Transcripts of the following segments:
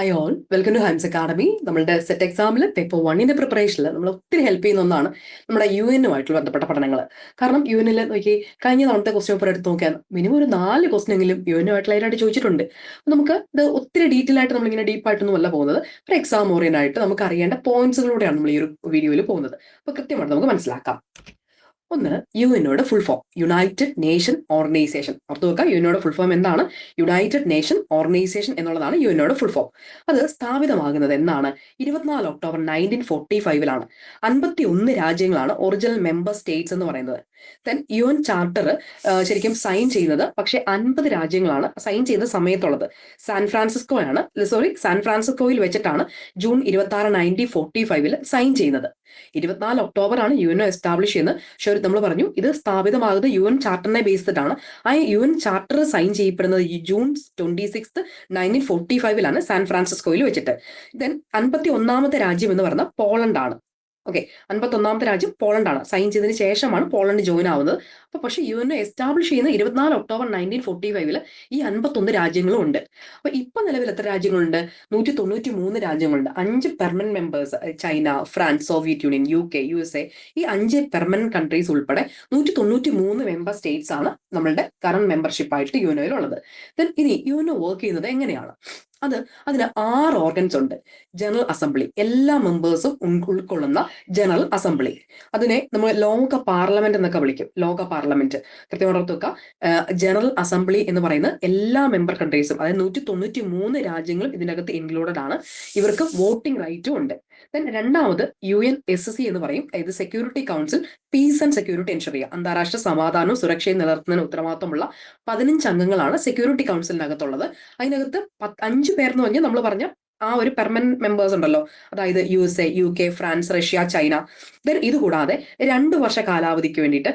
High all, welcome to Haims academy. നമ്മളുടെ SET എക്സാമിൽ paper 1ന്റെ പ്രിപ്പറേഷനിൽ നമ്മൾ ഒത്തിരി ഹെൽപ്പ് ചെയ്യുന്ന ഒന്നാണ് നമ്മുടെ UN-ഉമായിട്ടുള്ള ബന്ധപ്പെട്ട പഠനങ്ങൾ. കാരണം UN-ൽ നോക്കി കഴിഞ്ഞ തവണത്തെ ക്വസ്റ്റ്യൻ പേപ്പർ എടുത്ത് നോക്കിയാൽ മിനിമം ഒരു 4 ക്വസ്റ്റ്യൻ എങ്കിലും UN-ഉമായിട്ടുള്ള അതിനായിട്ട് ചോദിച്ചിട്ടുണ്ട്. നമുക്ക് ഇത് ഒത്തിരി ഡീറ്റെയിൽ ആയിട്ട് നമ്മളിങ്ങനെ ഡീപ്പായിട്ടൊന്നും അല്ല പോകുന്നത്. ഒരു എക്സാം ഓറിയൻ്റായിട്ട് നമുക്ക് അറിയേണ്ട പോയിന്റ്സുകളിലൂടെയാണ് നമ്മൾ ഈ ഒരു വീഡിയോയിൽ പോകുന്നത്. അപ്പോൾ കൃത്യമായിട്ട് നമുക്ക് മനസ്സിലാക്കാം. ഒന്ന്, UN-യുടെ full form United Nation Organisation. ഓർത്ത് നോക്കുക, UN-യുടെ ഫുൾ ഫോം എന്താണ്? യുണൈറ്റഡ് നേഷൻ ഓർഗനൈസേഷൻ എന്നുള്ളതാണ് UN-യുടെ ഫുൾ ഫോം. അത് സ്ഥാപിതമാകുന്നത് എന്നാണ്? 24 ഒക്ടോബർ 1945 51 രാജ്യങ്ങളാണ് ഒറിജിനൽ മെമ്പർ സ്റ്റേറ്റ്സ് എന്ന് പറയുന്നത്. ദെൻ UN ചാർട്ടർ ശരിക്കും സൈൻ ചെയ്യുന്നത് പക്ഷേ 50 രാജ്യങ്ങളാണ് സൈൻ ചെയ്ത സമയത്തുള്ളത്. സാൻ ഫ്രാൻസിസ്കോയിൽ വെച്ചിട്ടാണ് ജൂൺ 26, 1945 സൈൻ ചെയ്യുന്നത്. 24 ഒക്ടോബർ ആണ് UN എസ്റ്റാബ്ലിഷ് ചെയ്യുന്നത്. പക്ഷേ നമ്മൾ പറഞ്ഞു ഇത് സ്ഥാപിതമാകുന്നത് UN ചാർട്ടറിനെ ബേസ് ചെയ്തിട്ടാണ്. ആ UN ചാർട്ടർ സൈൻ ചെയ്യപ്പെടുന്നത് ഈ ജൂൺ 26, 1945 സാൻ ഫ്രാൻസിസ്കോയിൽ വെച്ചിട്ട്. ദെൻ 51ാമത്തെ രാജ്യം എന്ന് പറയുന്നത് പോളണ്ട് ആണ്. ഓക്കെ, 51ാമത്തെ രാജ്യം പോളണ്ട് ആണ്. സൈൻ ചെയ്തതിന് ശേഷമാണ് പോളണ്ട് ജോയിൻ ആവുന്നത്. അപ്പോൾ പക്ഷേ UN എസ്റ്റാബ്ലിഷ് ചെയ്യുന്ന 24 ഒക്ടോബർ 1945 ഈ 51 രാജ്യങ്ങളും ഉണ്ട്. അപ്പോൾ ഇപ്പം നിലവിൽ എത്ര രാജ്യങ്ങളുണ്ട്? 193 രാജ്യങ്ങളുണ്ട്. 5 permanent members, China, France, Soviet union, UK, USA, ഈ 5 പെർമനന്റ് കൺട്രീസ് ഉൾപ്പെടെ 193 മെമ്പർ സ്റ്റേറ്റ്സ് ആണ് നമ്മളുടെ കറന്റ് മെമ്പർഷിപ്പായിട്ട് UN-ൽ. ദെൻ ഇനി UN വർക്ക് ചെയ്യുന്നത് എങ്ങനെയാണ്? അതിന് 6 ഓർഗൻസ് ഉണ്ട്. ജനറൽ അസംബ്ലി, എല്ലാ മെമ്പേഴ്സും ഉൾക്കൊള്ളുന്ന ജനറൽ അസംബ്ലി. അതിനെ നമ്മൾ ലോക പാർലമെന്റ് എന്നൊക്കെ വിളിക്കും. ലോക പാർലമെന്റ് കൃത്യമായിട്ട് ഓർത്ത് വെക്കുക. ജനറൽ അസംബ്ലി എന്ന് പറയുന്നത് എല്ലാ മെമ്പർ കൺട്രീസും, അതായത് 193 രാജ്യങ്ങളും ഇതിനകത്ത് ഇൻക്ലൂഡഡ് ആണ്. ഇവർക്ക് വോട്ടിംഗ് റൈറ്റും ഉണ്ട്. ദെൻ രണ്ടാമത് UNSC എന്ന് പറയും. ഇത് security council, piece and security ensure ചെയ്യുക, അന്താരാഷ്ട്ര സമാധാനവും സുരക്ഷയും നിലനിർത്തുന്നതിന് ഉത്തരവാദിത്തമുള്ള 15 അംഗങ്ങളാണ് സെക്യൂരിറ്റി കൗൺസിലിനകത്തുള്ളത്. അതിനകത്ത് 5 പേർ എന്ന് പറഞ്ഞാൽ നമ്മൾ പറഞ്ഞ ആ ഒരു പെർമനന്റ് മെമ്പേഴ്സ് ഉണ്ടല്ലോ, അതായത് USA, UK, France, Russia, China. Then ഇതുകൂടാതെ 2 വർഷ കാലാവധിക്ക് വേണ്ടിയിട്ട്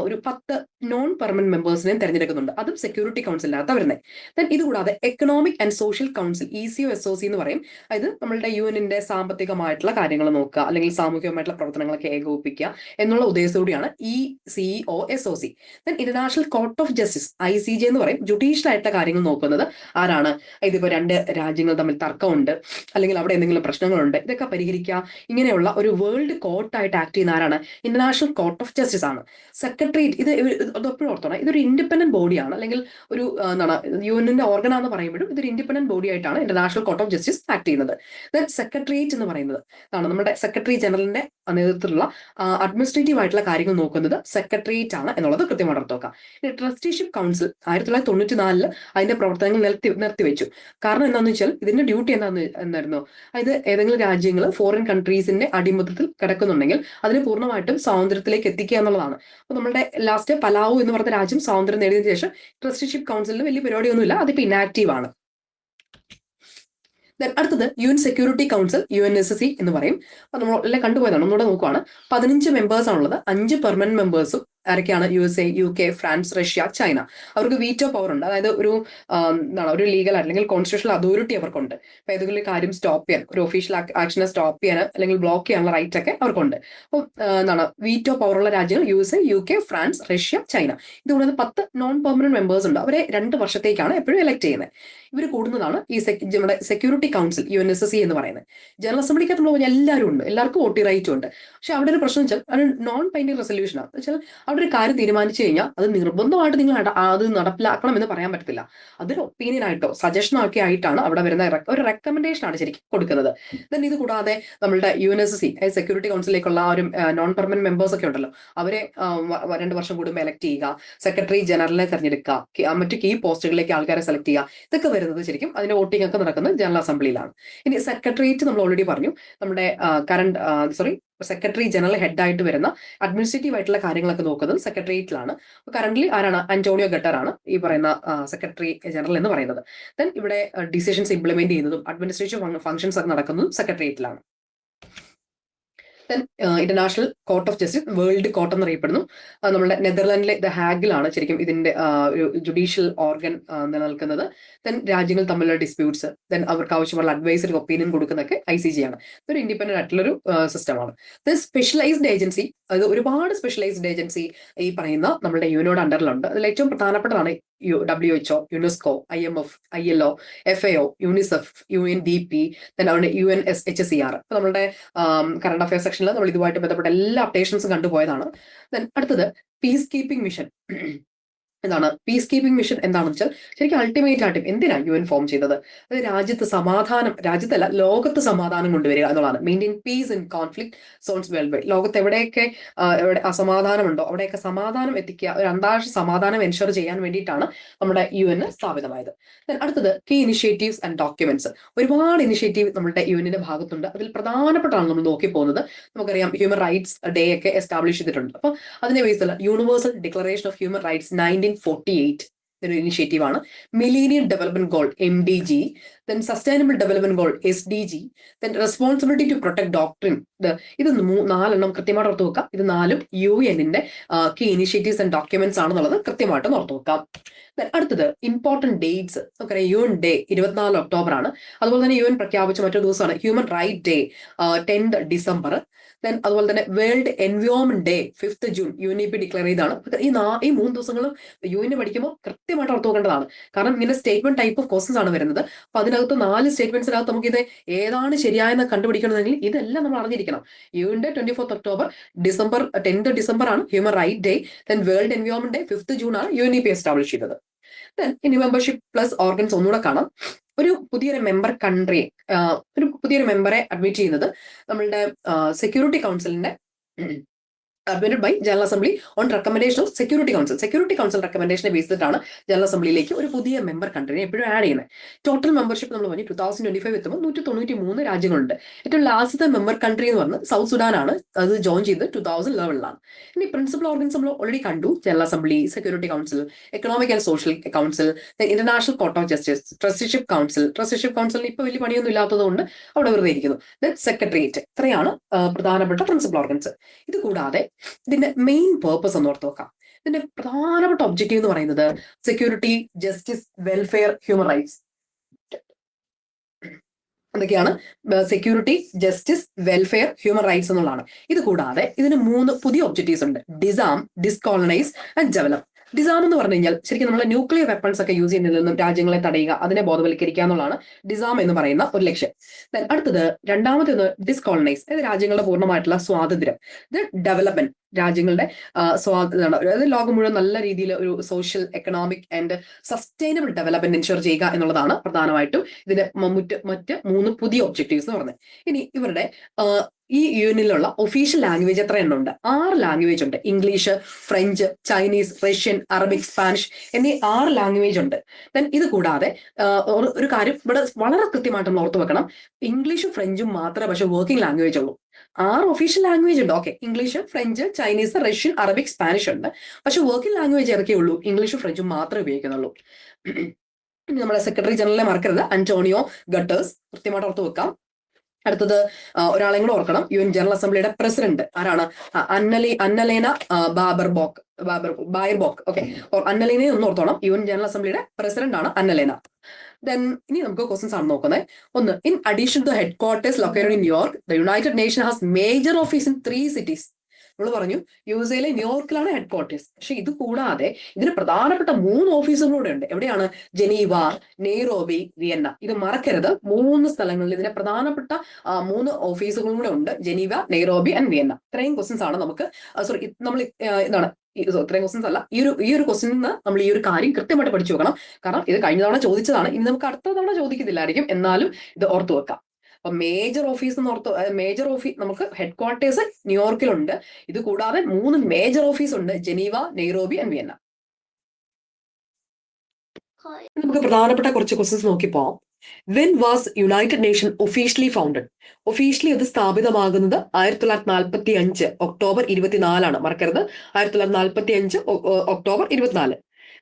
ഒരു 10 നോൺ പെർമനന്റ് മെമ്പേഴ്സിനെയും തിരഞ്ഞെടുക്കുന്നുണ്ട്. അതും സെക്യൂരിറ്റി കൗൺസിലിനകത്ത് വരുന്നത്. ദെൻ ഇതുകൂടാതെ economic and social council, ECOSOC എന്ന് പറയും. അതായത് നമ്മളുടെ UN-ന്റെ സാമ്പത്തികമായിട്ടുള്ള കാര്യങ്ങൾ നോക്കുക, അല്ലെങ്കിൽ സാമൂഹികമായിട്ടുള്ള പ്രവർത്തനങ്ങളൊക്കെ ഏകോപിപ്പിക്കുക എന്നുള്ള ഉദ്ദേശത്തോടെയാണ് ECOSOC. Then international court of justice, ICJ എന്ന് പറയും. ജുഡീഷ്യൽ ആയിട്ടുള്ള കാര്യങ്ങൾ നോക്കുന്നത് ആരാണ്? ഇതിപ്പോൾ 2 രാജ്യങ്ങൾ തമ്മിൽ തർക്കമുണ്ട്, അല്ലെങ്കിൽ അവിടെ എന്തെങ്കിലും പ്രശ്നങ്ങളുണ്ട്, ഇതൊക്കെ പരിഹരിക്കുക. ഇങ്ങനെയുള്ള ഒരു വേൾഡ് കോർട്ടായിട്ട് ആക്ട് ചെയ്യുന്ന ആരാണ്? ഇന്റർനാഷണൽ കോർട്ട് ഓഫ് ജസ്റ്റിസ് ആണ്. സെക്രട്ടേറിയറ്റ്, എപ്പോഴും ഓർത്തോണം, ഇതൊരു ഇൻഡിപെൻഡന്റ് ബോഡിയാണ്, അല്ലെങ്കിൽ ഒരു എന്താണ് UN-ന്റെ ഓർഗനാന്ന് പറയുമ്പോഴും ഇതൊരു ഇൻഡിപെൻഡന്റ് ബോഡി ആയിട്ടാണ് international court of justice act ചെയ്യുന്നത്. ദെൻ സെക്രട്ടേറിയറ്റ് എന്ന് പറയുന്നത് നമ്മുടെ സെക്രട്ടറി ജനറലിന്റെ നേതൃത്വത്തിലുള്ള അഡ്മിനിസ്ട്രേറ്റീവ് ആയിട്ടുള്ള കാര്യങ്ങൾ നോക്കുന്നത് സെക്രട്ടേറിയറ്റ് ആണ് എന്നുള്ളത് കൃത്യമായിട്ട് ഓർത്തോക്കാം. ട്രസ്റ്റിഷിപ്പ് കൗൺസിൽ 1994 അതിന്റെ പ്രവർത്തനങ്ങൾ നിർത്തിവെച്ചു. കാരണം എന്താണെന്ന് വെച്ചാൽ ഇതിന്റെ ഡ്യൂട്ടി എന്തായിരുന്നു? അതായത് ഏതെങ്കിലും രാജ്യങ്ങൾ ഫോറിൻ കൺട്രീസിന്റെ അടിമത്തത്തിൽ കിടക്കുന്നുണ്ടെങ്കിൽ അതിനെ പൂർണ്ണമായിട്ടും സ്വാതന്ത്ര്യത്തിലേക്ക് എത്തിക്കുക എന്നുള്ളതാണ്. അപ്പോൾ നമ്മുടെ ലാസ്റ്റ് പലാവു എന്ന് പറഞ്ഞ രാജ്യം സ്വാതന്ത്ര്യം നേടിയതിനു ശേഷം ട്രസ്റ്റിഷിപ്പ് കൗൺസിലിന് വലിയ പരിപാടിയൊന്നുമില്ല, അതിപ്പോൾ ഇനാക്റ്റീവ് ആണ്. അടുത്തത് UN സെക്യൂരിറ്റി കൗൺസിൽ, UNSC എന്ന് പറയും. അപ്പോൾ നമ്മൾ എല്ലാം കണ്ടുപോയതാണ്, ഒന്നുകൂടെ നോക്കുവാണ്. 15 മെമ്പേഴ്സ് ആണുള്ളത്. 5 പെർമനന്റ് മെമ്പേഴ്സും ആരൊക്കെയാണ്? USA, UK, France, Russia, China. അവർക്ക് വീറ്റോ പവർ ഉണ്ട്. അതായത് ഒരു ഒരു ലീഗൽ അല്ലെങ്കിൽ കോൺസ്റ്റിറ്റ്യൂഷണൽ അതോറിറ്റി അവർക്കുണ്ട്. അപ്പോൾ ഏതെങ്കിലും കാര്യം സ്റ്റോപ്പ് ചെയ്യാൻ, ഒരു ഒഫീഷ്യൽ ആക്ഷനെ സ്റ്റോപ്പ് ചെയ്യാൻ അല്ലെങ്കിൽ ബ്ലോക്ക് ചെയ്യാനുള്ള റൈറ്റ് ഒക്കെ അവർക്കുണ്ട്. അപ്പോൾ വീറ്റോ പവറുള്ള രാജ്യങ്ങൾ USA, UK, France, Russia, China. ഇതുകൂടാതെ 10 നോൺ പെർമനന്റ് മെമ്പേഴ്സ് ഉണ്ട്. അവരെ 2 വർഷത്തേക്കാണ് എപ്പോഴും എലക്ട് ചെയ്യുന്നത്. ഇവർ കൂടുന്നതാണ് ഈ നമ്മുടെ സെക്യൂരിറ്റി കൗൺസിൽ, UNSC എന്ന് പറയുന്നത്. ജനറൽ അസംബ്ലിക്കകത്ത് നമ്മൾ പറഞ്ഞാൽ എല്ലാവരും ഉണ്ട്, എല്ലാവർക്കും വോട്ടിംഗ് റൈറ്റും ഉണ്ട്. പക്ഷെ അവിടെ ഒരു പ്രശ്നം വെച്ചാൽ അത് നോൺ ബൈൻഡിങ് റെസൊല്യൂഷനാണ്. വെച്ചാൽ അവിടെ ഒരു കാര്യം തീരുമാനിച്ചു കഴിഞ്ഞാൽ അത് നിർബന്ധമായിട്ട് നിങ്ങൾ അത് നടപ്പിലാക്കണം എന്ന് പറയാൻ പറ്റത്തില്ല. അതൊരു ഒപ്പീനിയൻ ആയിട്ടോ സജഷനോ ഒക്കെ ആയിട്ടാണ് അവിടെ വരുന്ന ഒരു റെക്കമെൻഡേഷൻ ആണ് ശരിക്കും കൊടുക്കുന്നത്. ദെൻ ഇത് കൂടാതെ നമ്മളുടെ UNSC സെക്യൂരിറ്റി കൗൺസിലേക്കുള്ള ഒരു നോൺ പെർമനന്റ് മെമ്പേഴ്സ് ഒക്കെ ഉണ്ടല്ലോ, അവരെ 2 വർഷം കൂടുമ്പോൾ എലക്ട് ചെയ്യുക, സെക്രട്ടറി ജനറലിനെ തെരഞ്ഞെടുക്കുക, മറ്റു കീ പോസ്റ്റുകളിലേക്ക് ആൾക്കാരെ സെലക്ട് ചെയ്യുക. ഇതൊക്കെ വരുന്നത് ശരിക്കും അതിന്റെ വോട്ടിംഗ് ഒക്കെ നടക്കുന്നത് ജനറൽ അസംബ്ലിയിലാണ്. ഇനി സെക്രട്ടേറിയറ്റ് നമ്മൾ ഓൾറെഡി പറഞ്ഞു. നമ്മുടെ സെക്രട്ടറി ജനറൽ ഹെഡ് ആയിട്ട് വരുന്ന അഡ്മിനിസ്ട്രേറ്റീവ് ആയിട്ടുള്ള കാര്യങ്ങളൊക്കെ നോക്കുന്നത് സെക്രട്ടേറിയറ്റിലാണ്. കറന്റ്ലി ആരാണ്? അന്റോണിയോ ഗട്ടറാണ് ഈ പറയുന്ന സെക്രട്ടറി ജനറൽ എന്ന് പറയുന്നത്. ദെൻ ഇവിടെ ഡിസിഷൻസ് ഇംപ്ലിമെന്റ് ചെയ്യുന്നതും അഡ്മിനിസ്ട്രേറ്റീവ് ഫംഗ്ഷൻസ് ഒക്കെ നടക്കുന്നതും സെക്രട്ടേറിയറ്റിലാണ്. Then international court of justice, world court എന്നറിയപ്പെടുന്നു. നമ്മുടെ നെതർലാൻഡിലെ ദ ഹാഗിലാണ് ശരിക്കും ഇതിന്റെ ഒരു ജുഡീഷ്യൽ ഓർഗൻ നിലനിൽക്കുന്നത്. ദെൻ രാജ്യങ്ങൾ തമ്മിലുള്ള ഡിസ്പ്യൂട്ട്സ്, ദെൻ അവർക്ക് ആവശ്യമുള്ള അഡ്വൈസറി ഒപ്പീനിയൻ കൊടുക്കുന്നതൊക്കെ ICJ ആണ്. ഇതൊരു ഇൻഡിപെൻഡന്റ് ആയിട്ടുള്ളൊരു സിസ്റ്റമാണ്. ദെൻ സ്പെഷ്യലൈസ്ഡ് ഏജൻസി, അത് ഒരുപാട് സ്പെഷ്യലൈസ്ഡ് ഏജൻസി ഈ പറയുന്ന നമ്മുടെ UN-നോട് അണ്ടറിലുണ്ട്. അതിൽ ഏറ്റവും പ്രധാനപ്പെട്ടതാണ് WHO, UNESCO, IMF, ILO, FAO, UNICEF, UNDP, അതുകൊണ്ട് UNSHCR. ഇപ്പൊ നമ്മളുടെ കറണ്ട് അഫയർ സെക്ഷനിൽ നമ്മൾ ഇതുമായിട്ട് ബന്ധപ്പെട്ട എല്ലാ അപ്ഡേഷൻസും കണ്ടുപോയതാണ്. ദെൻ അടുത്തത് പീസ് കീപ്പിംഗ് മിഷൻ. എന്താണ് പീസ് കീപ്പിംഗ് മിഷൻ? എന്താണെന്ന് വെച്ചാൽ ശരിക്കും അൾട്ടിമേറ്റ് ആയിട്ടും എന്തിനാണ് UN ഫോം ചെയ്തത്? അത് രാജ്യത്ത് സമാധാനം, രാജ്യത്തല്ല ലോകത്ത് സമാധാനം കൊണ്ടുവരിക എന്നുള്ളതാണ്. Maintain peace in conflict zones world wide. ലോകത്ത് എവിടെയൊക്കെ എവിടെ അസമാധാനമുണ്ടോ അവിടെയൊക്കെ സമാധാനം എത്തിക്കുക, ഒരു അന്താരാഷ്ട്ര സമാധാനം എൻഷുർ ചെയ്യാൻ വേണ്ടിയിട്ടാണ് നമ്മുടെ UN സ്ഥാപിതമായത്. അടുത്തത് കീ ഇനിഷ്യേറ്റീവ്സ് ആൻഡ് ഡോക്യുമെന്റ്സ്. ഒരുപാട് ഇനിഷ്യേറ്റീവ് നമ്മുടെ UN ഭാഗത്തുണ്ട്. അതിൽ പ്രധാനപ്പെട്ടാണ് നമ്മൾ നോക്കി പോകുന്നത്. നമുക്കറിയാം ഹ്യൂമൻ റൈറ്റ്സ് ഡേ ഒക്കെ എസ്റ്റാബ്ലിഷ് ചെയ്തിട്ടുണ്ട്. അപ്പൊ അതിന്റെ ബേസിൽ universal declaration of human rights 1948 ഒരു ഇനിഷ്യേറ്റീവ് ആണ്. Millennium development goal MDG, then sustainable development goal SDG, then responsibility to protect doctrine. ഇത് 4 കൃത്യമായിട്ട് ഓർത്തു വെക്കാം. ഇത് 4 UN key initiatives and documents ആണെന്നുള്ളത് കൃത്യമായിട്ട് ഓർത്തു വെക്കാം. അടുത്തത് ഇമ്പോർട്ടന്റ് ഡേറ്റ്സ്. നമുക്കറിയാം UN ഡേ 24 ഒക്ടോബർ ആണ്. അതുപോലെ തന്നെ UN പ്രഖ്യാപിച്ച മറ്റൊരു ദിവസമാണ് human right day 10 December. Then അതുപോലെ തന്നെ world environment day 5 June UNEP declare ചെയ്താണ്. ഈ 3 ദിവസങ്ങളും UN പഠിക്കുമ്പോൾ കൃത്യമായിട്ട് ഓർത്തു വെക്കേണ്ടതാണ്. കാരണം ഇങ്ങനെ സ്റ്റേറ്റ്മെന്റ് ടൈപ്പ് ഓഫ് ക്വസ്റ്റൻസ് ആണ് വരുന്നത്. അപ്പൊ അതിനകത്ത് 4 സ്റ്റേറ്റ്മെന്റ്സിനകത്ത് നമുക്ക് ഇത് ഏതാണ് ശരിയായെന്ന് കണ്ടുപിടിക്കണമെങ്കിൽ ഇതെല്ലാം നമ്മൾ അറിഞ്ഞിരിക്കണം. UN ഡേ 24 ഒക്ടോബർ, 10 ഡിസംബർ ആണ് human right day, then world environment day 5 June ആണ് UNEP എസ്റ്റാബ്ലിഷ് ചെയ്തത്. ദെൻ ഇനി മെമ്പർഷിപ്പ് പ്ലസ് ഓർഗൻസ് ഒന്നുകൂടെ കാണാം. ഒരു പുതിയൊരു മെമ്പറെ അഡ്മിറ്റ് ചെയ്യുന്നത് നമ്മളുടെ സെക്യൂരിറ്റി കൗൺസിലിന്റെ admitted by General Assembly on recommendation of Security Council. Security Council recommendation base ചെയ്തിട്ടാണ് ജനറൽ അസംബ്ലിയിലേക്ക് ഒരു പുതിയ മെമ്പർ കൺട്രീനെ എപ്പോഴും ആഡ് ചെയ്യുന്നത്. ടോട്ടൽ മെമ്പർഷിപ്പ് നമ്മൾ പറഞ്ഞു 2025 എത്തുമ്പോൾ 193 രാജ്യങ്ങളുണ്ട്. ഏറ്റവും ലാസ്റ്റത്തെ മെമ്പർ കൺട്രി എന്ന് പറഞ്ഞത് സൗത്ത് സുഡാൻ ആണ്. അത് ജോയിൻ ചെയ്തത് 2011 ഇനി പ്രിൻസിപ്പൽ ഓർഗൻസ് നമ്മൾ ഓൾറെഡി കണ്ടു. General assembly, security council, economic and social council, international court of justice, trusteeship കൗൺസിലിന് ഇപ്പൊ വലിയ പണിയൊന്നും ഇല്ലാത്തത് കൊണ്ട് അവിടെ വെറുതെ ഇരിക്കുന്നു. Then secretariat. ഇത്രയാണ് പ്രധാനപ്പെട്ട പ്രിൻസിപ്പൽ ഓർഗൻസ്. ഇത് കൂടാതെ ഇതിന്റെ മെയിൻ പേർപ്പസ് ഒന്ന് ഓർത്ത് നോക്കാം. ഇതിന്റെ പ്രധാനപ്പെട്ട ഒബ്ജക്റ്റീവ് എന്ന് പറയുന്നത് security, justice, welfare, human rights. എന്തൊക്കെയാണ്? Security, justice, welfare, human rights എന്നുള്ളതാണ്. ഇത് കൂടാതെ ഇതിന് 3 പുതിയ ഒബ്ജക്റ്റീവ്സ് ഉണ്ട്. Disarm, decolonise and develop. Disarm എന്ന് പറഞ്ഞു കഴിഞ്ഞാൽ ശരിക്കും നമ്മൾ ന്യൂക്ലിയർ വെപ്പൺസ് ഒക്കെ യൂസ് ചെയ്യുന്നതിൽ നിന്നും രാജ്യങ്ങളെ തടയുക, അതിനെ ബോധവൽക്കരിക്കുക എന്നുള്ളതാണ് ഡിസാം എന്ന് പറയുന്ന ഒരു ലക്ഷ്യം. അടുത്തത് രണ്ടാമത്തേത് ഡിസ്കോളനൈസ്, അതായത് രാജ്യങ്ങളുടെ പൂർണ്ണമായിട്ടുള്ള സ്വാതന്ത്ര്യം. ഇത് ഡെവലപ്മെന്റ്, രാജ്യങ്ങളുടെ അതായത് ലോകം മുഴുവൻ നല്ല രീതിയിൽ ഒരു social, economic and sustainable development ensure ചെയ്യുക എന്നുള്ളതാണ് പ്രധാനമായിട്ടും ഇതിന്റെ മറ്റ് 3 പുതിയ ഒബ്ജക്റ്റീവ്സ് എന്ന് പറഞ്ഞത്. ഇനി ഇവരുടെ ഈ യൂണിയനിലുള്ള ഒഫീഷ്യൽ ലാംഗ്വേജ് എത്ര എണ്ണം ഉണ്ട്? 6 ലാംഗ്വേജ് ഉണ്ട്. English, French, Chinese, Russian, Arabic, Spanish എന്നീ 6 ലാംഗ്വേജ് ഉണ്ട്. ദെൻ ഇത് കൂടാതെ ഒരു കാര്യം ഇവിടെ വളരെ കൃത്യമായിട്ട് നമ്മൾ ഓർത്തു വെക്കണം. ഇംഗ്ലീഷും ഫ്രഞ്ചും മാത്രമേ പക്ഷെ വർക്കിംഗ് ലാംഗ്വേജ് ഉള്ളൂ. 6 ഒഫീഷ്യൽ ലാംഗ്വേജ് ഉണ്ട്. Okay, English, French, Chinese, Russian, Arabic, Spanish ഉണ്ട്. പക്ഷെ വർക്കിംഗ് ലാംഗ്വേജ് ഏതൊക്കെയേ ഉള്ളൂ? ഇംഗ്ലീഷും ഫ്രഞ്ചും മാത്രമേ ഉപയോഗിക്കുന്നുള്ളൂ. നമ്മുടെ സെക്രട്ടറി ജനറലിനെ മറക്കരുത്, അന്റോണിയോ ഗട്ടേഴ്സ്. കൃത്യമായിട്ട് ഓർത്ത് വെക്കാം. അടുത്തത് ഒരാളെയും കൂടെ ഓർക്കണം. UN ജനറൽ അസംബ്ലിയുടെ പ്രസിഡന്റ് ആരാണ്? അന്നലേന ബായർബോക്ക്. ഓക്കെ, അന്നലേനെ ഒന്ന് ഓർത്തോണം. UN ജനറൽ അസംബ്ലിയുടെ പ്രസിഡന്റ് ആണ് അന്നലേന. ദെൻ ഇനി നമുക്ക് ക്വസ്റ്റൻസ് ആണ് നോക്കുന്നത്. ഒന്ന്, in addition to headquarters located in New York, the United Nation has major office in 3 cities. നമ്മൾ പറഞ്ഞു USA ന്യൂയോർക്കിലാണ് ഹെഡ് ക്വാർട്ടേഴ്സ്. പക്ഷെ ഇത് കൂടാതെ ഇതിന് പ്രധാനപ്പെട്ട 3 ഓഫീസുകളൂടെ ഉണ്ട്. എവിടെയാണ്? Geneva, Nairobi, Vienna. ഇത് മറക്കരുത്. 3 സ്ഥലങ്ങളിൽ ഇതിന്റെ പ്രധാനപ്പെട്ട 3 ഓഫീസുകളും കൂടെ ഉണ്ട്. Geneva, Nairobi and Vienna. ഇത്രയും ക്വസ്റ്റൻസ് ആണ് നമുക്ക് നമ്മൾ ഇതാണ് ഇത്രയും ക്വസ്റ്റൻസ് അല്ല, ഈ ഒരു ക്വസ്റ്റ്യൻ നമ്മൾ ഈ ഒരു കാര്യം കൃത്യമായിട്ട് പഠിച്ചു വെക്കണം. കാരണം ഇത് കഴിഞ്ഞ തവണ ചോദിച്ചതാണ്. ഇനി നമുക്ക് അടുത്ത തവണ ചോദിക്കുന്നില്ലായിരിക്കും, എന്നാലും ഇത് ഓർത്തു വെക്കാം. അപ്പൊ മേജർ ഓഫീസ് നമുക്ക് ഹെഡ് ക്വാർട്ടേഴ്സ് ന്യൂയോർക്കിലുണ്ട്. ഇത് കൂടാതെ 3 മേജർ ഓഫീസ് ഉണ്ട്. Geneva, Nairobi and Vienna. നമുക്ക് പ്രധാനപ്പെട്ട കുറച്ച് ക്വസ്റ്റൻസ് നോക്കിപ്പോ. When was United Nation officially founded? Officially അത് സ്ഥാപിതമാകുന്നത് 1945 ഒക്ടോബർ 24 മറക്കരുത്. 1945 October 24.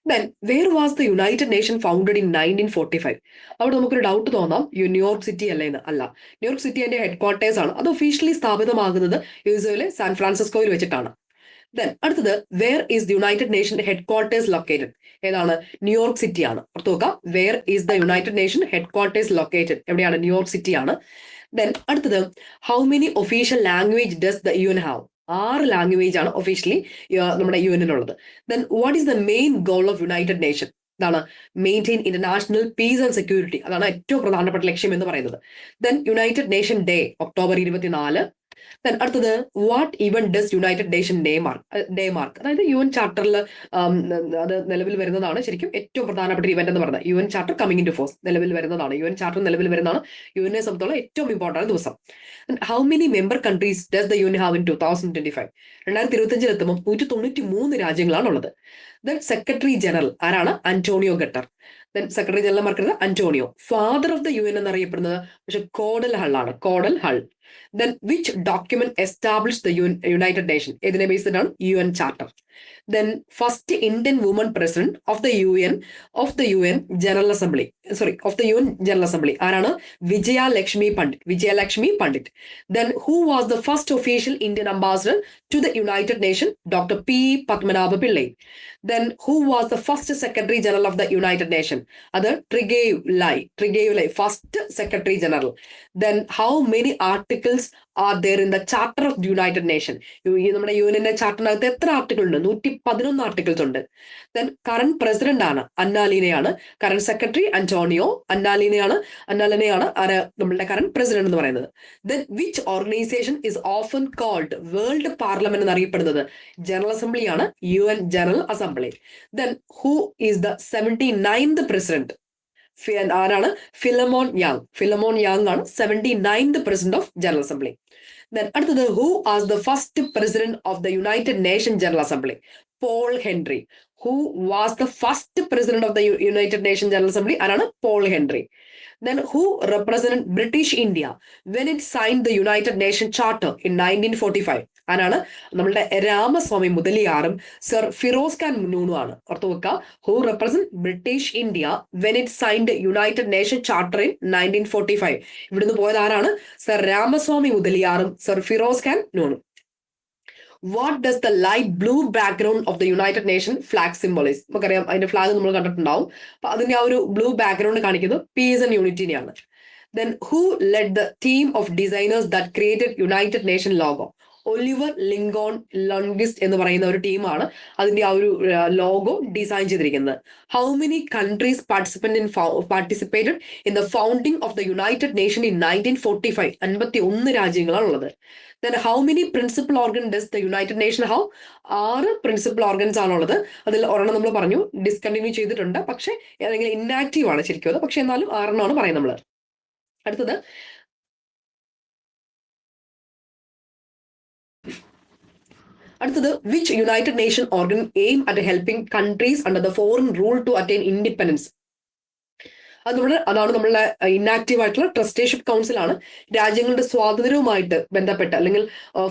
Then where was the United Nation founded in 1945? അവിടെ നമുക്കൊരു ഡൗട്ട് തോന്നാം, ന്യൂയോർക്ക് സിറ്റി അല്ലേന്ന്. അല്ല, ന്യൂയോർക്ക് സിറ്റി അതിന്റെ ഹെഡ് ക്വാർട്ടേഴ്സ് ആണ്. അത് ഒഫീഷ്യലി സ്ഥാപിതമാകുന്നത് യുഎസിലെ സാൻ ഫ്രാൻസിസ്കോയിൽ വെച്ചിട്ടാണ്. ദെൻ അടുത്തത്, where is the United Nation headquarters located? ഏതാണ്? ന്യൂയോർക്ക് സിറ്റി ആണ്. ഓർത്തു നോക്കാം, where is the United Nation headquarters located? എവിടെയാണ്? ന്യൂയോർക്ക് സിറ്റി ആണ്. ദെൻ അടുത്തത്, how many official language does the UN have? 6 language ആണ് officially നമ്മുടെ UN ഉള്ളത്. Then what is the main goal of United Nation? ഇതാണ് maintain international peace and security. അതാണ് ഏറ്റവും പ്രധാനപ്പെട്ട ലക്ഷ്യം എന്ന് പറയുന്നത്. Then United nation day October 24. Then അടുത്തത് what even does United nation day mark. അതായത് UN ചാർട്ടറിൽ അത് നിലവിൽ വരുന്നതാണ് ശരിക്കും ഏറ്റവും പ്രധാനപ്പെട്ട ഇവന്റ് എന്ന് പറയുന്നത്. UN charter coming into force നിലവിൽ വരുന്നതാണ്. UN ചാർട്ടർ നിലവിൽ വരുന്നതാണ് UN സംബന്ധിച്ചുള്ള ഏറ്റവും ഇമ്പോർട്ടന്റ് ദിവസം. How many member countries does the UN have in 2025? 2025 എത്തുമ്പോൾ 193 രാജ്യങ്ങളാണ് ഉള്ളത്. ദെൻ സെക്രട്ടറി ജനറൽ ആരാണ്? Antonio Guterres. Then secretary general മാർക്കുന്നത് Antonio. Father of the UN എന്നറിയപ്പെടുന്നത് പക്ഷെ കോഡൽ ഹൾ ആണ്. Cordell Hull. Then which document establish the United Nation? ഇതിനെ based ആണ് UN charter. Then first Indian woman president of the UN general assembly of the UN general assembly ആരാണ്? Vijayalakshmi Pandit. Then who was the first official Indian ambassador to the United Nation? Doctor P. Padmanabha Pillai. Then who was the first secretary general of the United Nation? അത് Trygve Lie first secretary general. Then how many articles are there in the charter of the United Nation? നമ്മുടെ യുഎന്നിന്റെ ചാർട്ടറിനകത്ത് എത്ര article ഉണ്ട്? 111 articles ഉണ്ട്. Then current president ആണ് അന്നാലീനയാണ്. Current secretary Antonio. അന്നാലീനയാണ് നമ്മളുടെ കറന്റ് പ്രസിഡന്റ് എന്ന് പറയുന്നത്. Then which organisation is often called world parliament എന്നറിയപ്പെടുന്നത്? ജനറൽ അസംബ്ലിയാണ്. UN general assembly. Then who is the 79th president? ആരാണ്? ഫിലമോൺ യാങ് ആണ് 79th president of general assembly. Then അടുത്തത് who was the first president of the United Nation general assembly? Paul Henri. Who was the first president of the United Nation general assembly? ആരാണ്? Paul Henry. Then who represented British India when it signed the United Nations Charter in 1945? ആരാണ്? നമ്മളുടെ രാമസ്വാമി മുതലിയാറും sir Feroz Khan നൂണും ആണ്. ഓർത്തു വെക്കുക. Who represent British India when it signed United Nation charter in 1945? ഇവിടുന്ന് പോയത് ആരാണ്? സർ രാമസ്വാമി മുതലിയാറും സർ ഫിറോസ് ഖാൻ നൂണും. What does the light blue background of the United Nation flag symbolise? നമുക്കറിയാം അതിന്റെ ഫ്ലാഗ് നമ്മൾ കണ്ടിട്ടുണ്ടാവും. അപ്പൊ അതിന്റെ ആ ഒരു ബ്ലൂ ബാക്ക്ഗ്രൗണ്ട് കാണിക്കുന്നത് പീസ് ആൻഡ് യൂണിറ്റിനെയാണ്. Then who led the team of designers that created United Nation logo? Oliver Lincoln Lundquist എന്ന് പറയുന്ന ഒരു ടീമാണ് അതിന്റെ ആ ഒരു ലോഗോ ഡിസൈൻ ചെയ്തിരിക്കുന്നത്. How many countries participated in the founding of the United Nation in 1945? 51 രാജ്യങ്ങളാണ് ഉള്ളത്. Then how many principal organ does the United Nation have? 6 principal organs ആണുള്ളത്. അതിൽ ഒരെണ്ണം നമ്മൾ പറഞ്ഞു ഡിസ്കണ്ടിന്യൂ ചെയ്തിട്ടുണ്ട്, പക്ഷെ അല്ലെങ്കിൽ ഇന്നാക്റ്റീവ് ആണ് ശരിക്കും അത്. പക്ഷെ എന്നാലും 6 പറയുന്നത് നമ്മൾ. അടുത്തത് which United nation organ aim at helping countries under the foreign rule two attain independence? അതാണ് നമ്മളുടെ ഇന്നാക്റ്റീവ് ആയിട്ടുള്ള ട്രസ്റ്റേഷിപ്പ് കൗൺസിൽ ആണ്. രാജ്യങ്ങളുടെ സ്വാതന്ത്ര്യവുമായിട്ട് ബന്ധപ്പെട്ട് അല്ലെങ്കിൽ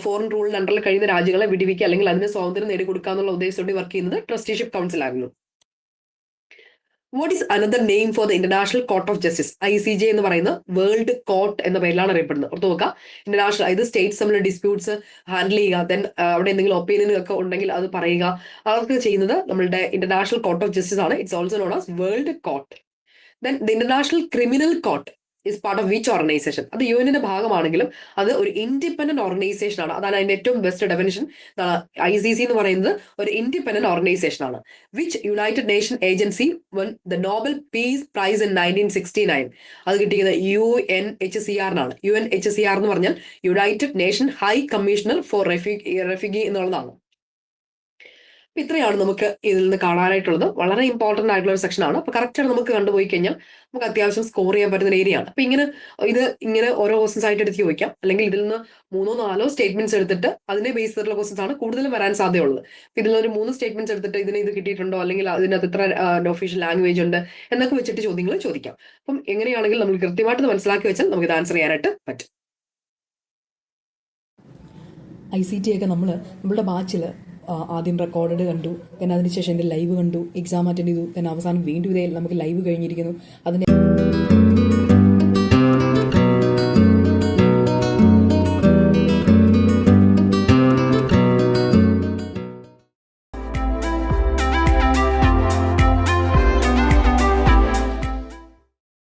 ഫോറിൻ റൂളിന് അണ്ടറിൽ കഴിയുന്ന രാജ്യങ്ങളെ വിടിവിക്കുക അല്ലെങ്കിൽ അതിന് സ്വാതന്ത്ര്യം നേടിക്കൊടുക്കുക എന്നുള്ള ഉദ്ദേശത്തോടെ വർക്ക് ചെയ്യുന്നത് ട്രസ്റ്റേഷിപ്പ് കൗൺസിൽ ആയിരുന്നു. What is another name for the international court of justice? ICJ എന്ന് പറയുന്ന വേൾഡ് കോർട്ട് എന്ന പേരിലാണ് അറിയപ്പെടുന്നത്. ഓർത്ത് നോക്കുക. ഇന്റർനാഷണൽ അതായത് സ്റ്റേറ്റ്സ് തമ്മിലുള്ള ഡിസ്പ്യൂട്ട്സ് ഹാൻഡിൽ ചെയ്യുക, ദെൻ അവിടെ എന്തെങ്കിലും ഒപ്പീനിയൻ ഒക്കെ ഉണ്ടെങ്കിൽ അത് പറയുക, അതൊക്കെ ചെയ്യുന്നത് നമ്മളുടെ ഇന്റർനാഷണൽ കോർട്ട് ഓഫ് ജസ്റ്റിസ് ആണ്. It's also known as world court. Then the International Criminal Court is part of which organization? അത് UN ഭാഗമാണെങ്കിലും അത് ഒരു ഇൻഡിപെൻഡന്റ് ഓർഗനൈസേഷൻ ആണ്. അതാണ് അതിന്റെ ഏറ്റവും ബെസ്റ്റ് ഡെഫിനിഷൻ. ICC എന്ന് പറയുന്നത് ഒരു ഇൻഡിപെൻഡന്റ് ഓർഗനൈസേഷൻ ആണ്. Which United Nation agency won the Nobel Peace Prize in 1969? അത് കിട്ടിയത് UNHCR നാണ്. UNHCR എന്ന് പറഞ്ഞാൽ United Nation High Commissioner for refugee എന്നുള്ളതാണ്. ഇത്രയാണ് നമുക്ക് ഇതിൽ നിന്ന് കാണാനായിട്ടുള്ളത്. വളരെ ഇമ്പോർട്ടന്റ് ആയിട്ടുള്ള ഒരു സെക്ഷൻ ആണ്. അപ്പൊ കറക്റ്റാണ് നമുക്ക് കണ്ടുപോയി കഴിഞ്ഞാൽ നമുക്ക് അത്യാവശ്യം സ്കോർ ചെയ്യാൻ പറ്റുന്ന ഏരിയ ആണ്. അപ്പൊ ഇങ്ങനെ ഓരോ ക്വസ്റ്റൻസ് ആയിട്ട് എടുത്ത് ചോദിക്കാം, അല്ലെങ്കിൽ ഇതിൽ നിന്ന് 3-4 സ്റ്റേറ്റ്മെന്റ്സ് എടുത്തിട്ട് അതിനെ ബേസ് ചെയ്തിട്ടുള്ള ക്വസ്റ്റൻസ് ആണ് കൂടുതലും വരാൻ സാധ്യതയുള്ളത്. ഇതിൽ ഒരു 3 സ്റ്റേറ്റ്മെന്റ്സ് എടുത്തിട്ട് ഇത് കിട്ടിയിട്ടുണ്ടോ, അല്ലെങ്കിൽ അതിനകത്ത് ഇത്ര ഒഫീഷ്യൽ ലാംഗ്വേജ് ഉണ്ട് എന്നൊക്കെ വെച്ചിട്ട് ചോദ്യങ്ങൾ ചോദിക്കാം. അപ്പം എങ്ങനെയാണെങ്കിൽ നമ്മൾ കൃത്യമായിട്ട് മനസ്സിലാക്കി വെച്ചാൽ നമുക്ക് ഇത് ആൻസർ ചെയ്യാനായിട്ട് പറ്റും. ICT ഒക്കെ നമ്മളുടെ ബാച്ചിൽ ആദ്യം റെക്കോർഡ് കണ്ടു, പിന്നെ അതിനുശേഷം ഇതിൻ്റെ ലൈവ് കണ്ടു, എക്സാം അറ്റൻഡ് ചെയ്തു, പിന്നെ അവസാനം വീണ്ടും ഇതേ നമുക്ക് ലൈവ് കഴിഞ്ഞിരിക്കുന്നു. അതിൻ്റെ